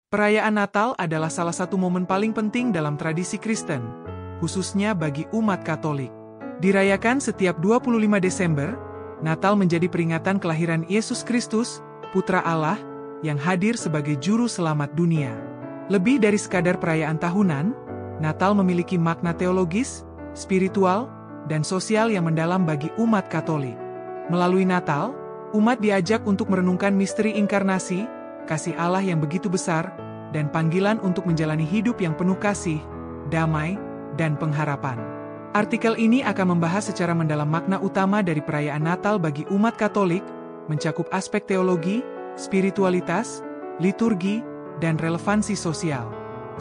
Perayaan Natal adalah salah satu momen paling penting dalam tradisi Kristen, khususnya bagi umat Katolik. Dirayakan setiap 25 Desember, Natal menjadi peringatan kelahiran Yesus Kristus, Putra Allah, yang hadir sebagai juru selamat dunia. Lebih dari sekadar perayaan tahunan, Natal memiliki makna teologis, spiritual, dan sosial yang mendalam bagi umat Katolik. Melalui Natal, umat diajak untuk merenungkan misteri inkarnasi, kasih Allah yang begitu besar, dan panggilan untuk menjalani hidup yang penuh kasih, damai, dan pengharapan. Artikel ini akan membahas secara mendalam makna utama dari perayaan Natal bagi umat Katolik, mencakup aspek teologi, spiritualitas, liturgi, dan relevansi sosial.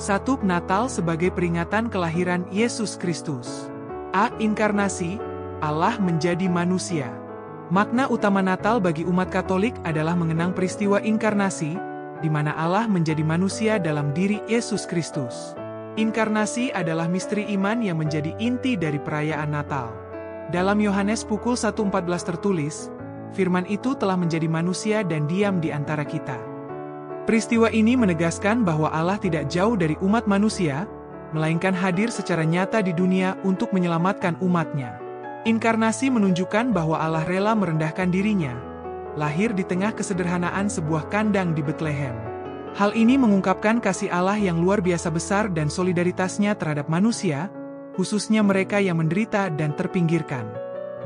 1. Natal sebagai peringatan kelahiran Yesus Kristus. A. Inkarnasi, Allah menjadi manusia. Makna utama Natal bagi umat Katolik adalah mengenang peristiwa inkarnasi, di mana Allah menjadi manusia dalam diri Yesus Kristus. Inkarnasi adalah misteri iman yang menjadi inti dari perayaan Natal. Dalam Yohanes pukul 1:14 tertulis, firman itu telah menjadi manusia dan diam di antara kita. Peristiwa ini menegaskan bahwa Allah tidak jauh dari umat manusia, melainkan hadir secara nyata di dunia untuk menyelamatkan umatnya. Inkarnasi menunjukkan bahwa Allah rela merendahkan dirinya, lahir di tengah kesederhanaan sebuah kandang di Betlehem. Hal ini mengungkapkan kasih Allah yang luar biasa besar dan solidaritasnya terhadap manusia, khususnya mereka yang menderita dan terpinggirkan.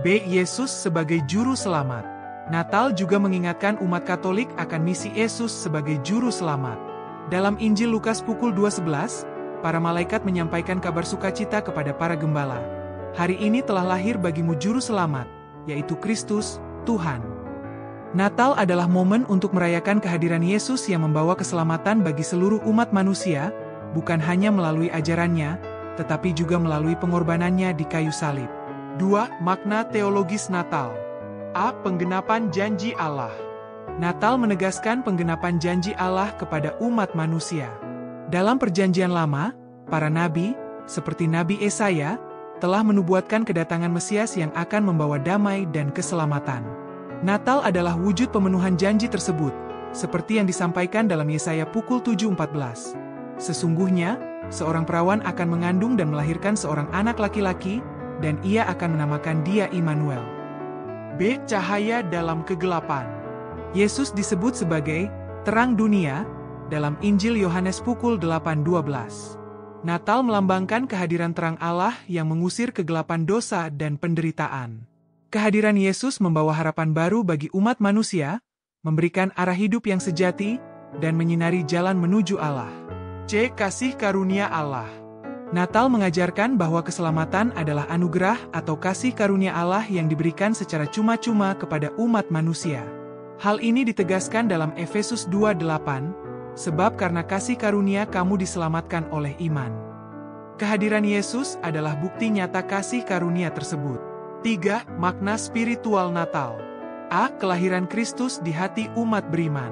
B. Yesus sebagai juru selamat. Natal juga mengingatkan umat Katolik akan misi Yesus sebagai juru selamat. Dalam Injil Lukas pukul 2:11, para malaikat menyampaikan kabar sukacita kepada para gembala. Hari ini telah lahir bagimu juru selamat, yaitu Kristus, Tuhan. Natal adalah momen untuk merayakan kehadiran Yesus yang membawa keselamatan bagi seluruh umat manusia, bukan hanya melalui ajarannya, tetapi juga melalui pengorbanannya di kayu salib. 2. Makna teologis Natal. A. Penggenapan janji Allah. Natal menegaskan penggenapan janji Allah kepada umat manusia. Dalam Perjanjian Lama, para nabi, seperti Nabi Yesaya, telah menubuatkan kedatangan Mesias yang akan membawa damai dan keselamatan. Natal adalah wujud pemenuhan janji tersebut, seperti yang disampaikan dalam Yesaya pukul 7:14. Sesungguhnya, seorang perawan akan mengandung dan melahirkan seorang anak laki-laki, dan ia akan menamakan dia Immanuel. B. Cahaya dalam kegelapan. Yesus disebut sebagai terang dunia dalam Injil Yohanes pukul 8:12. Natal melambangkan kehadiran terang Allah yang mengusir kegelapan dosa dan penderitaan. Kehadiran Yesus membawa harapan baru bagi umat manusia, memberikan arah hidup yang sejati, dan menyinari jalan menuju Allah. C. Kasih karunia Allah. Natal mengajarkan bahwa keselamatan adalah anugerah atau kasih karunia Allah yang diberikan secara cuma-cuma kepada umat manusia. Hal ini ditegaskan dalam Efesus 2:8, sebab karena kasih karunia kamu diselamatkan oleh iman. Kehadiran Yesus adalah bukti nyata kasih karunia tersebut. 3. Makna spiritual Natal. A. Kelahiran Kristus di hati umat beriman.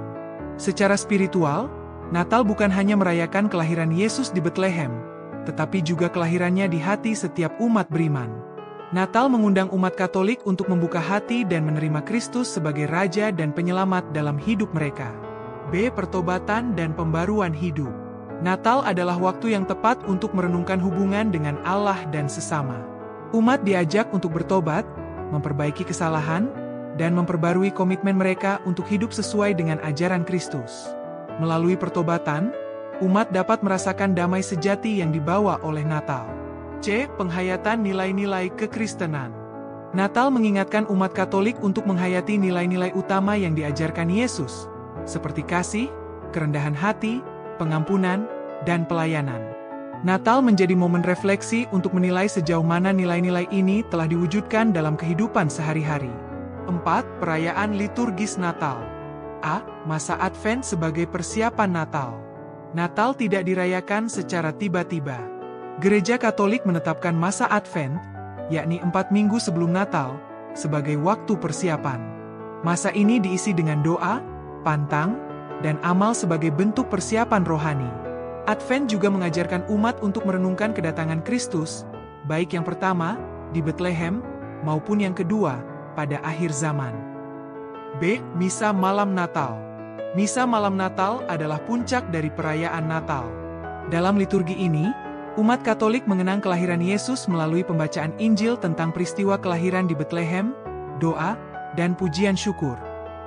Secara spiritual, Natal bukan hanya merayakan kelahiran Yesus di Betlehem, tetapi juga kelahirannya di hati setiap umat beriman. Natal mengundang umat Katolik untuk membuka hati dan menerima Kristus sebagai Raja dan Penyelamat dalam hidup mereka. B. Pertobatan dan pembaruan hidup. Natal adalah waktu yang tepat untuk merenungkan hubungan dengan Allah dan sesama. Umat diajak untuk bertobat, memperbaiki kesalahan, dan memperbarui komitmen mereka untuk hidup sesuai dengan ajaran Kristus. Melalui pertobatan, umat dapat merasakan damai sejati yang dibawa oleh Natal. C. Penghayatan nilai-nilai kekristenan. Natal mengingatkan umat Katolik untuk menghayati nilai-nilai utama yang diajarkan Yesus, seperti kasih, kerendahan hati, pengampunan, dan pelayanan. Natal menjadi momen refleksi untuk menilai sejauh mana nilai-nilai ini telah diwujudkan dalam kehidupan sehari-hari. 4. Perayaan liturgis Natal. A. Masa Advent sebagai persiapan Natal. Natal tidak dirayakan secara tiba-tiba. Gereja Katolik menetapkan masa Advent, yakni 4 minggu sebelum Natal, sebagai waktu persiapan. Masa ini diisi dengan doa, pantang, dan amal sebagai bentuk persiapan rohani. Advent juga mengajarkan umat untuk merenungkan kedatangan Kristus, baik yang pertama, di Betlehem, maupun yang kedua, pada akhir zaman. B. Misa Malam Natal. Misa malam Natal adalah puncak dari perayaan Natal. Dalam liturgi ini, umat Katolik mengenang kelahiran Yesus melalui pembacaan Injil tentang peristiwa kelahiran di Betlehem, doa, dan pujian syukur.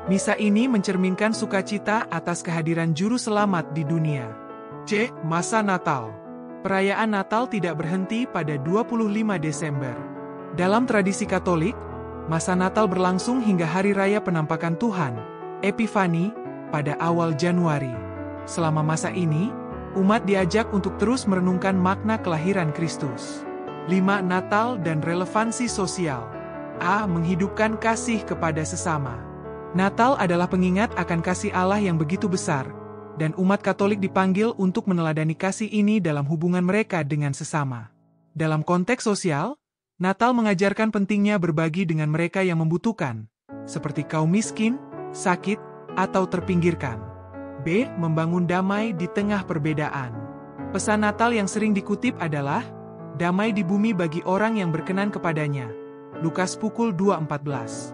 Misa ini mencerminkan sukacita atas kehadiran Juru Selamat di dunia. C. Masa Natal. Perayaan Natal tidak berhenti pada 25 Desember. Dalam tradisi Katolik, masa Natal berlangsung hingga Hari Raya Penampakan Tuhan, Epifani, pada awal Januari. Selama masa ini, umat diajak untuk terus merenungkan makna kelahiran Kristus. 5. Natal dan relevansi sosial. A. Menghidupkan kasih kepada sesama. Natal adalah pengingat akan kasih Allah yang begitu besar, dan umat Katolik dipanggil untuk meneladani kasih ini dalam hubungan mereka dengan sesama. Dalam konteks sosial, Natal mengajarkan pentingnya berbagi dengan mereka yang membutuhkan, seperti kaum miskin, sakit, atau terpinggirkan. B. Membangun damai di tengah perbedaan. Pesan Natal yang sering dikutip adalah, damai di bumi bagi orang yang berkenan kepadanya. Lukas pukul 2:14.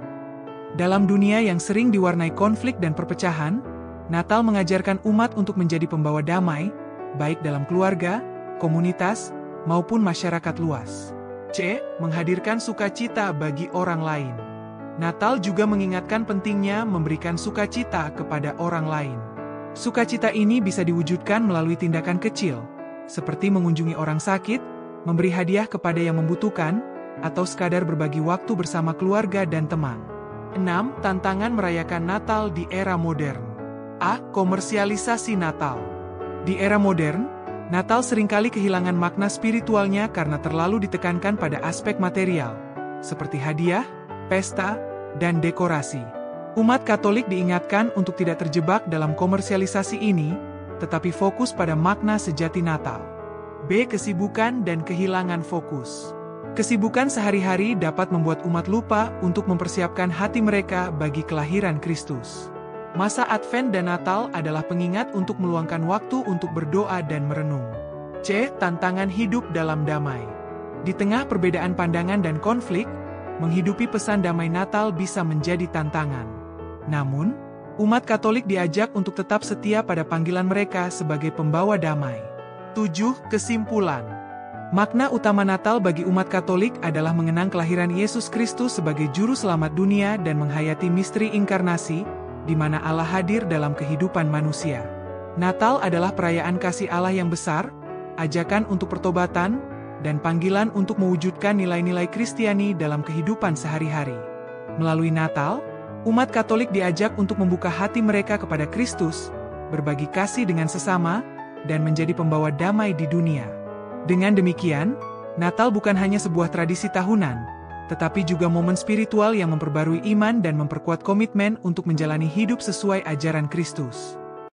Dalam dunia yang sering diwarnai konflik dan perpecahan, Natal mengajarkan umat untuk menjadi pembawa damai, baik dalam keluarga, komunitas, maupun masyarakat luas. C. Menghadirkan sukacita bagi orang lain. Natal juga mengingatkan pentingnya memberikan sukacita kepada orang lain. Sukacita ini bisa diwujudkan melalui tindakan kecil, seperti mengunjungi orang sakit, memberi hadiah kepada yang membutuhkan, atau sekadar berbagi waktu bersama keluarga dan teman. 6. Tantangan merayakan Natal di era modern. A. Komersialisasi Natal. Di era modern, Natal seringkali kehilangan makna spiritualnya karena terlalu ditekankan pada aspek material, seperti hadiah, pesta, dan dekorasi. Umat Katolik diingatkan untuk tidak terjebak dalam komersialisasi ini, tetapi fokus pada makna sejati Natal. B. Kesibukan dan kehilangan fokus. Kesibukan sehari-hari dapat membuat umat lupa untuk mempersiapkan hati mereka bagi kelahiran Kristus. Masa Advent dan Natal adalah pengingat untuk meluangkan waktu untuk berdoa dan merenung. C. Tantangan hidup dalam damai. Di tengah perbedaan pandangan dan konflik, menghidupi pesan damai Natal bisa menjadi tantangan. Namun, umat Katolik diajak untuk tetap setia pada panggilan mereka sebagai pembawa damai. 7. Kesimpulan. Makna utama Natal bagi umat Katolik adalah mengenang kelahiran Yesus Kristus sebagai Juru Selamat dunia dan menghayati misteri inkarnasi, di mana Allah hadir dalam kehidupan manusia. Natal adalah perayaan kasih Allah yang besar, ajakan untuk pertobatan, dan panggilan untuk mewujudkan nilai-nilai Kristiani dalam kehidupan sehari-hari. Melalui Natal, umat Katolik diajak untuk membuka hati mereka kepada Kristus, berbagi kasih dengan sesama, dan menjadi pembawa damai di dunia. Dengan demikian, Natal bukan hanya sebuah tradisi tahunan, tetapi juga momen spiritual yang memperbarui iman dan memperkuat komitmen untuk menjalani hidup sesuai ajaran Kristus.